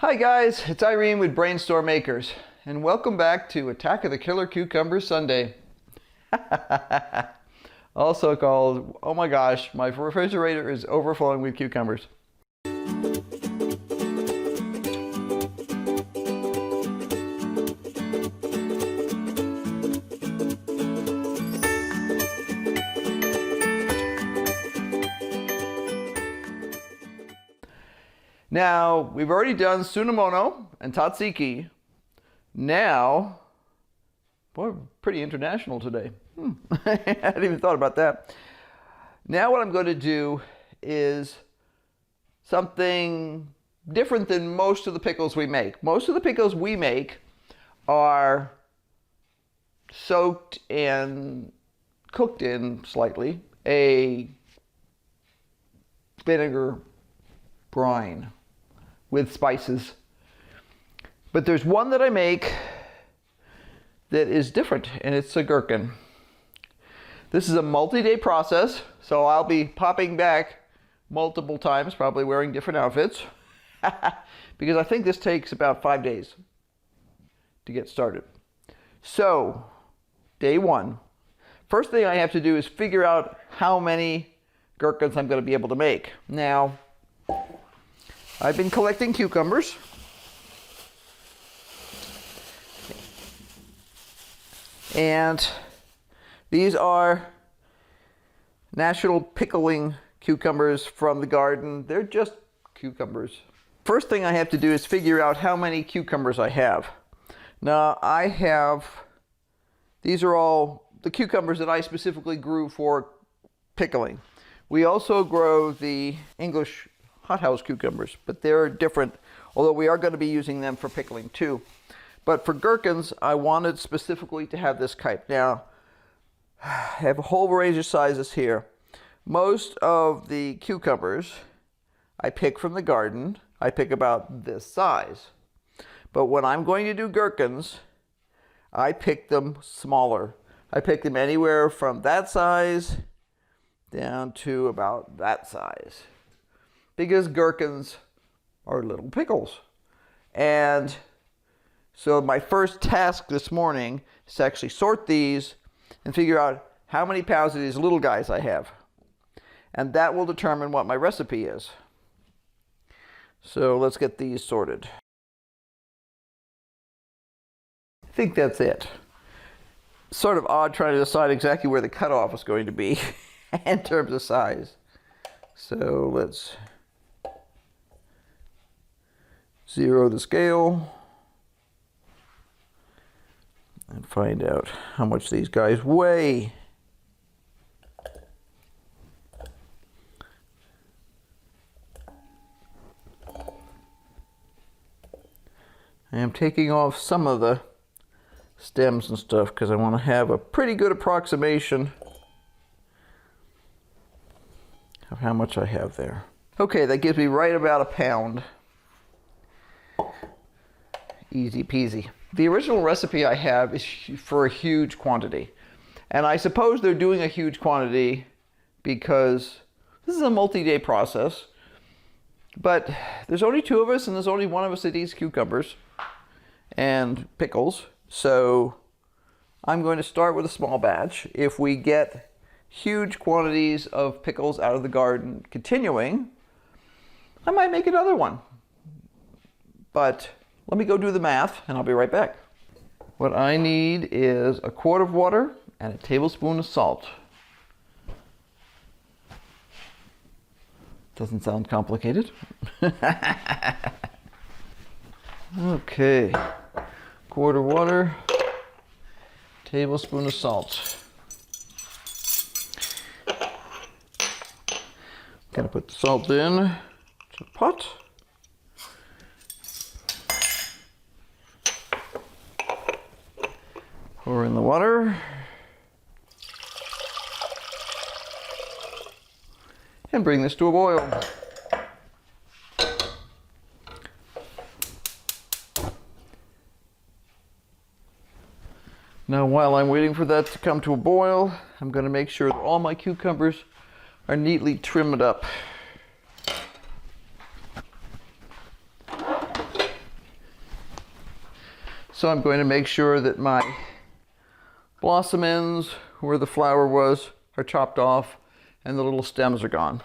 Hi guys, it's Irene with BrainStormAcres, and welcome back to Attack of the Killer Cucumbers Sunday. Also called, oh my gosh, my refrigerator is overflowing with cucumbers. Now, we've already done Tsunamono and Tatsiki. Now, boy, pretty international today. I hadn't even thought about that. Now what I'm going to do is something different than most of the pickles we make. Most of the pickles we make are soaked and cooked in slightly a vinegar brine with spices. But there's one that I make that is different, and it's a gherkin. This is a multi-day process, so I'll be popping back multiple times, probably wearing different outfits, because I think this takes about 5 days to get started. So, day one. First thing I have to do is figure out how many gherkins I'm going to be able to make. Now, I've been collecting cucumbers. And these are national pickling cucumbers from the garden. They're just cucumbers. First thing I have to do is figure out how many cucumbers I have. Now these are all the cucumbers that I specifically grew for pickling. We also grow the English hothouse cucumbers, but they're different, although we are going to be using them for pickling too. But for gherkins, I wanted specifically to have this type. Now, I have a whole range of sizes here. Most of the cucumbers I pick from the garden. I pick about this size. But when I'm going to do gherkins, I pick them smaller. I pick them anywhere from that size down to about that size, because gherkins are little pickles. And so my first task this morning is to actually sort these and figure out how many pounds of these little guys I have. And that will determine what my recipe is. So let's get these sorted. I think that's it. Sort of odd trying to decide exactly where the cutoff is going to be in terms of size. So let's zero the scale and find out how much these guys weigh. I am taking off some of the stems and stuff because I want to have a pretty good approximation of how much I have there. Okay, that gives me right about a pound. Easy peasy. The original recipe I have is for a huge quantity. And I suppose they're doing a huge quantity because this is a multi-day process. But there's only two of us, and there's only one of us that eats cucumbers and pickles. So I'm going to start with a small batch. If we get huge quantities of pickles out of the garden continuing, I might make another one. But let me go do the math, and I'll be right back. What I need is a quart of water and a tablespoon of salt. Doesn't sound complicated. Okay, quart of water, tablespoon of salt. Gonna put the salt in to the pot. Pour in the water. And bring this to a boil. Now, while I'm waiting for that to come to a boil, I'm going to make sure that all my cucumbers are neatly trimmed up. So I'm going to make sure that my blossom ends, where the flower was, are chopped off and the little stems are gone.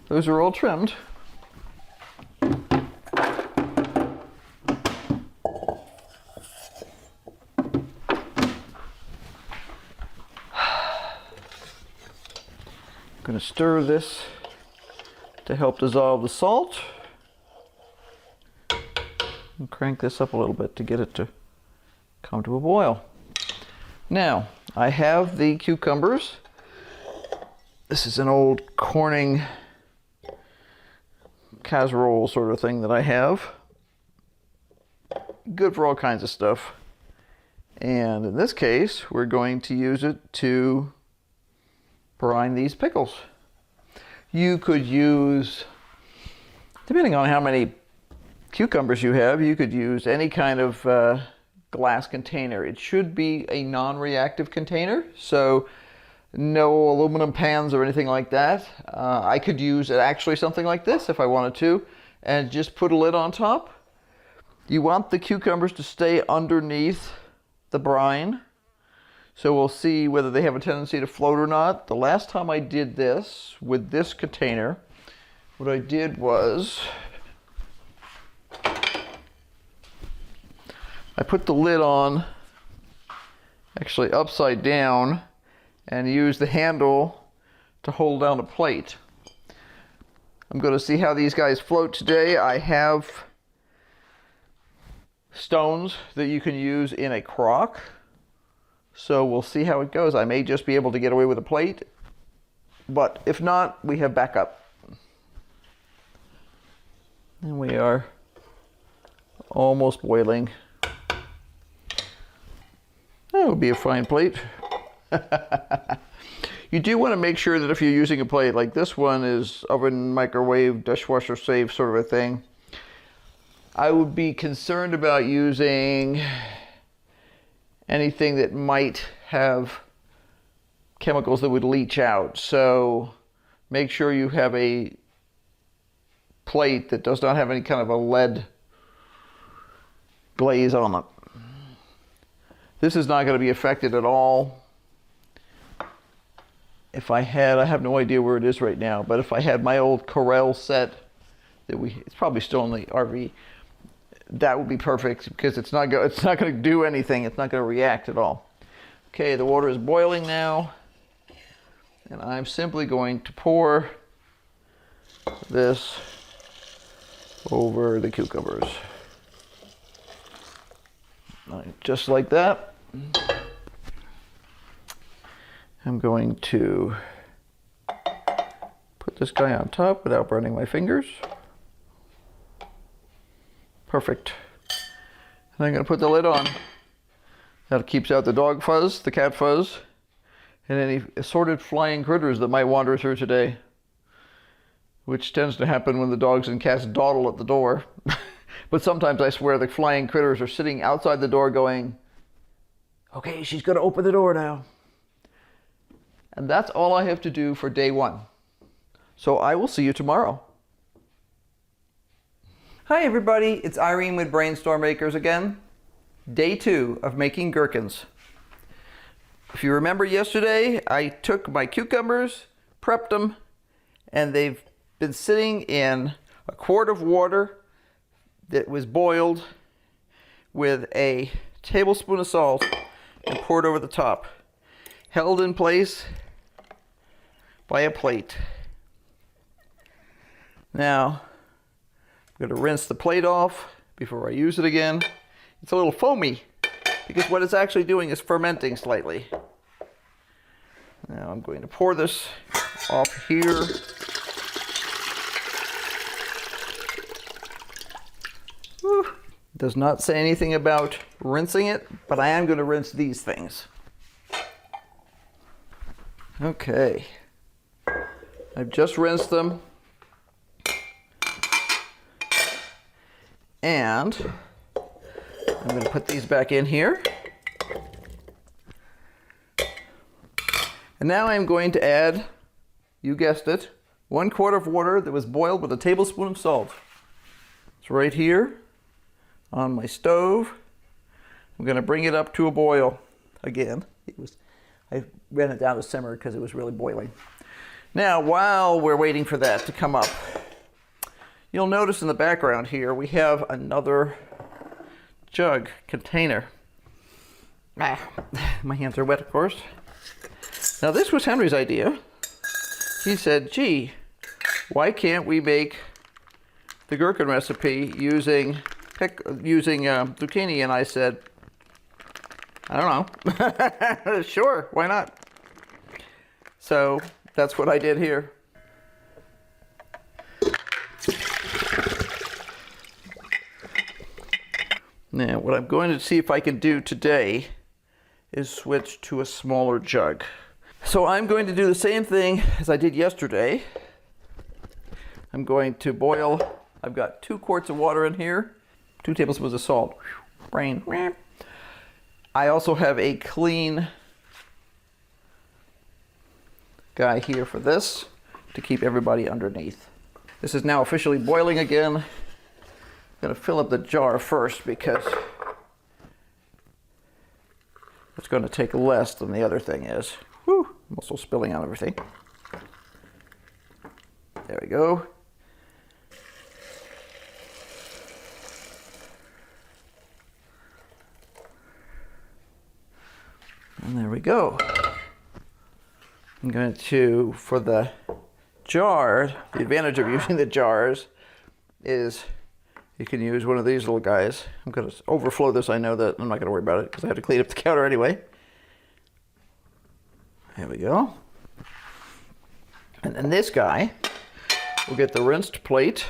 Those are all trimmed. I'm going to stir this to help dissolve the salt. And crank this up a little bit to get it to come to a boil. Now, I have the cucumbers. This is an old Corning casserole sort of thing that I have. Good for all kinds of stuff. And in this case, we're going to use it to brine these pickles. You could use, depending on how many cucumbers you have, you could use any kind of glass container. It should be a non-reactive container, so no aluminum pans or anything like that. I could use actually something like this if I wanted to, and just put a lid on top. You want the cucumbers to stay underneath the brine, so we'll see whether they have a tendency to float or not. The last time I did this with this container, what I did was I put the lid on actually upside down and used the handle to hold down a plate. I'm going to see how these guys float today. I have stones that you can use in a crock, so we'll see how it goes. I may just be able to get away with a plate, but if not, we have backup. And we are almost boiling. That would be a fine plate. You do want to make sure that if you're using a plate like this one is oven, microwave, dishwasher safe sort of a thing. I would be concerned about using anything that might have chemicals that would leach out. So make sure you have a plate that does not have any kind of a lead glaze on it. This is not going to be affected at all. If I have no idea where it is right now, but if I had my old Corel set that it's probably still in the RV, that would be perfect because it's not going to do anything. It's not going to react at all. Okay, the water is boiling now, and I'm simply going to pour this over the cucumbers. Just like that. I'm going to put this guy on top without burning my fingers. Perfect. And I'm going to put the lid on. That keeps out the dog fuzz, the cat fuzz, and any assorted flying critters that might wander through today, which tends to happen when the dogs and cats dawdle at the door. But sometimes I swear the flying critters are sitting outside the door going, okay, she's going to open the door now. And that's all I have to do for day one. So I will see you tomorrow. Hi everybody, it's Irene with BrainStormAcres again. Day 2 of making gherkins. If you remember yesterday, I took my cucumbers, prepped them, and they've been sitting in a quart of water that was boiled with a tablespoon of salt and poured over the top, held in place by a plate. Now, I'm going to rinse the plate off before I use it again. It's a little foamy because what it's actually doing is fermenting slightly. Now I'm going to pour this off here. Whew. Does not say anything about rinsing it, but I am going to rinse these things. Okay. I've just rinsed them. And I'm going to put these back in here. And now I'm going to add, you guessed it, 1 quart of water that was boiled with a tablespoon of salt. It's right here on my stove. I'm going to bring it up to a boil again. I ran it down to simmer because it was really boiling. Now, while we're waiting for that to come up, you'll notice in the background here we have another jug container. My hands are wet, of course. Now, this was Henry's idea. He said, gee, why can't we make the gherkin recipe using zucchini? And I said, I don't know. Sure, why not? So that's what I did here. Now, what I'm going to see if I can do today is switch to a smaller jug. So I'm going to do the same thing as I did yesterday. I'm going to boil, I've got 2 quarts of water in here, 2 tablespoons of salt. Brain. I also have a clean guy here for this to keep everybody underneath. This is now officially boiling again. I'm going to fill up the jar first because it's going to take less than the other thing is. Whew, I'm also spilling on everything. There we go. And there we go. I'm going to, for the jar, the advantage of using the jars is you can use one of these little guys. I'm going to overflow this. I know that I'm not going to worry about it because I have to clean up the counter anyway. There we go. And then this guy will get the rinsed plate.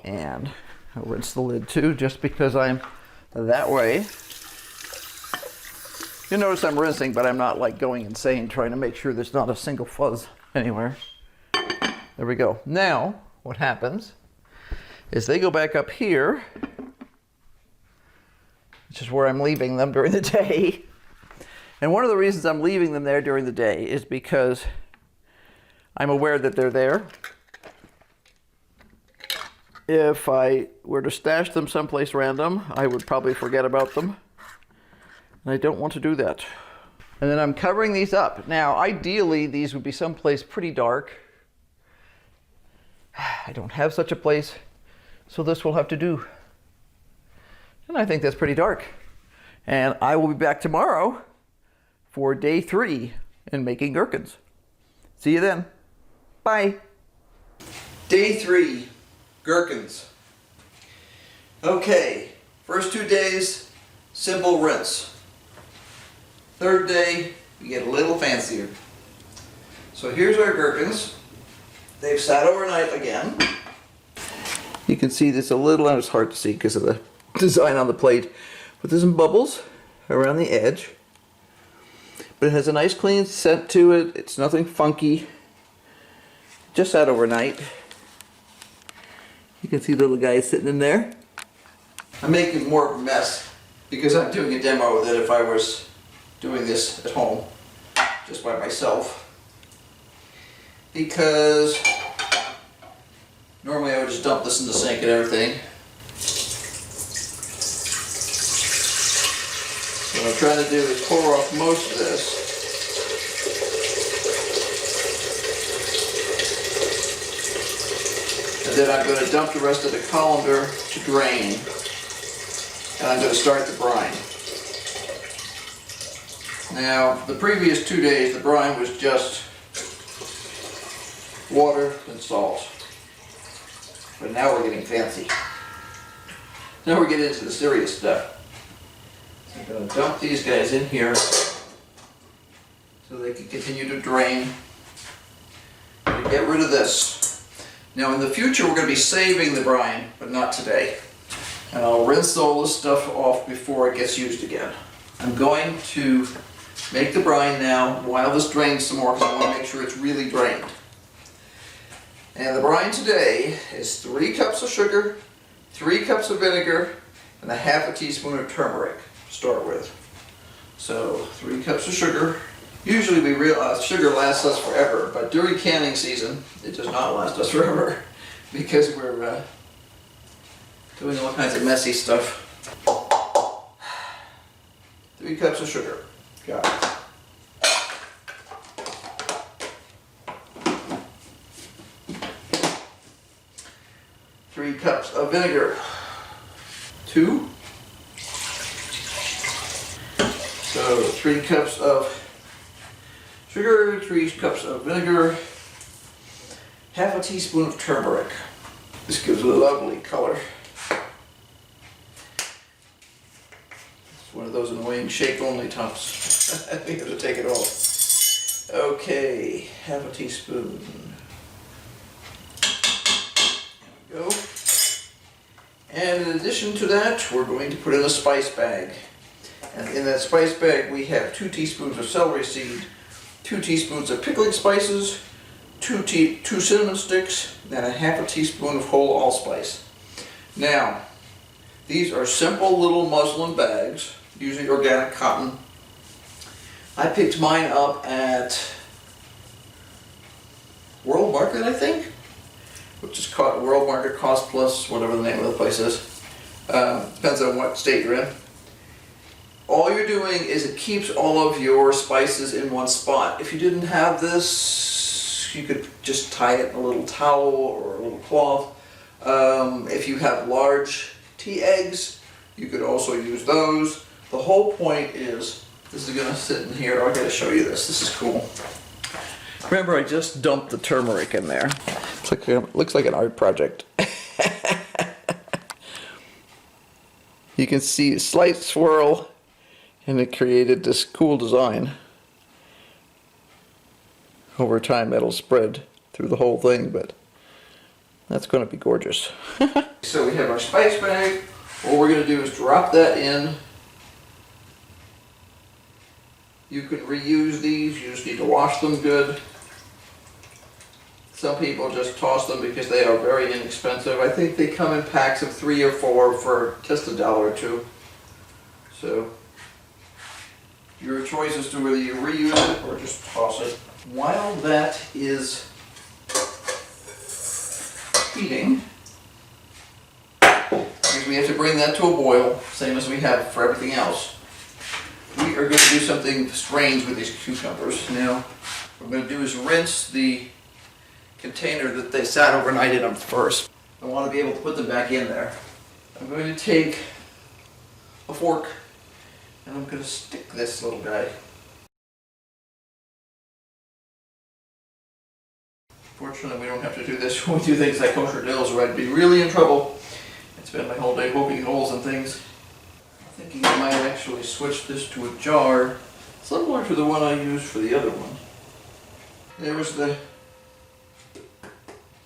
And I'll rinse the lid too, just because I'm that way. You'll notice I'm rinsing, but I'm not like going insane trying to make sure there's not a single fuzz anywhere. There we go. Now, what happens is they go back up here, which is where I'm leaving them during the day. And one of the reasons I'm leaving them there during the day is because I'm aware that they're there. If I were to stash them someplace random, I would probably forget about them. And I don't want to do that. And then I'm covering these up. Now, ideally, these would be someplace pretty dark. I don't have such a place, so this will have to do. And I think that's pretty dark. And I will be back tomorrow for day 3 in making gherkins. See you then. Bye. Day 3, gherkins. Okay, first 2 days, simple rinse. 3rd day, we get a little fancier. So here's our gherkins. They've sat overnight again. You can see this a little, and it's hard to see because of the design on the plate, but there's some bubbles around the edge. But it has a nice clean scent to it. It's nothing funky. Just sat overnight. You can see little guys sitting in there. I'm making more of a mess because I'm doing a demo than if I was doing this at home just by myself. Because normally I would just dump this in the sink and everything. What I'm trying to do is pour off most of this. And then I'm going to dump the rest of the colander to drain. And I'm going to start the brine. Now, the previous 2 days, the brine was just water and salt. But now we're getting fancy. Now we're getting into the serious stuff. So I'm going to dump these guys in here so they can continue to drain. And get rid of this. Now in the future we're going to be saving the brine, but not today. And I'll rinse all this stuff off before it gets used again. I'm going to make the brine now while this drains some more because I want to make sure it's really drained. And the brine today is 3 cups of sugar, 3 cups of vinegar, and a half a teaspoon of turmeric to start with. So 3 cups of sugar, Usually we realize sugar lasts us forever, but during canning season, it does not last us forever because we're doing all kinds of messy stuff. 3 cups of sugar. Got it. 3 cups of vinegar. 2. So 3 cups of sugar, 3 cups of vinegar, half a teaspoon of turmeric. This gives a lovely color. It's one of those annoying shake-only tops. I think I have to take it off. Okay, half a teaspoon. There we go. And in addition to that, we're going to put in a spice bag. And in that spice bag, we have 2 teaspoons of celery seed, 2 teaspoons of pickling spices, 2 cinnamon sticks, and a half a teaspoon of whole allspice. Now, these are simple little muslin bags using organic cotton. I picked mine up at World Market, I think, which is called World Market Cost Plus, whatever the name of the place is. Depends on what state you're in. All you're doing is it keeps all of your spices in one spot. If you didn't have this, you could just tie it in a little towel or a little cloth. If you have large tea eggs, you could also use those. The whole point is, this is going to sit in here. I've got to show you this. This is cool. Remember, I just dumped the turmeric in there. Looks like an art project. You can see a slight swirl, and it created this cool design. Over time, it'll spread through the whole thing, but that's going to be gorgeous. So we have our spice bag. All we're going to do is drop that in. You can reuse these. You just need to wash them good. Some people just toss them because they are very inexpensive. I think they come in packs of 3 or 4 for just $1 or $2. So your choice as to whether you reuse it or just toss it. While that is heating, because we have to bring that to a boil, same as we have for everything else, we are going to do something strange with these cucumbers. Now, what we're going to do is rinse the container that they sat overnight in them first. I want to be able to put them back in there. I'm going to take a fork and I'm going to stick this little guy. Fortunately, we don't have to do this when we do things like kosher dills, or I'd be really in trouble and spend my whole day poking holes in things. I'm thinking I might actually switch this to a jar similar to the one I used for the other one. There was the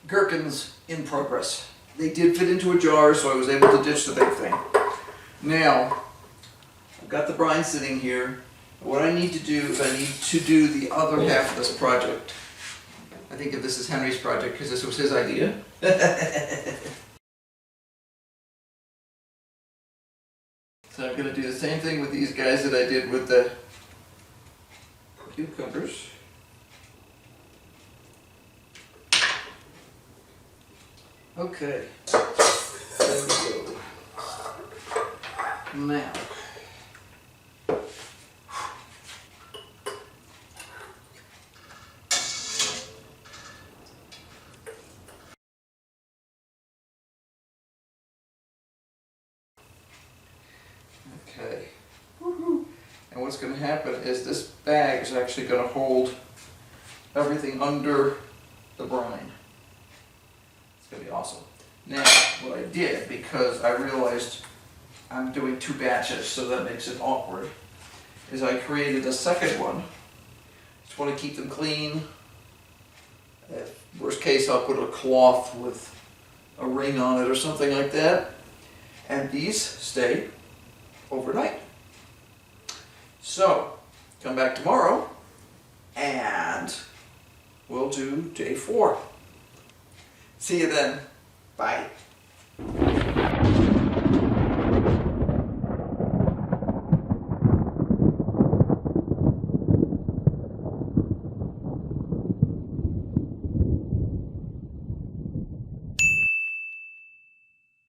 gherkins in progress. They did fit into a jar, so I was able to ditch the big thing. Now, I've got the brine sitting here. What I need to do is I need to do the other half of this project. I think of this as Henry's project because this was his idea. So I'm going to do the same thing with these guys that I did with the cucumbers. Okay, there we go. Now, okay, and what's going to happen is this bag is actually going to hold everything under the brine. It's going to be awesome. Now, what I did, because I realized I'm doing 2 batches, so that makes it awkward, is I created a second one. Just want to keep them clean. Worst case, I'll put a cloth with a ring on it or something like that. And these stay overnight. So, come back tomorrow and we'll do day 4. See you then. Bye.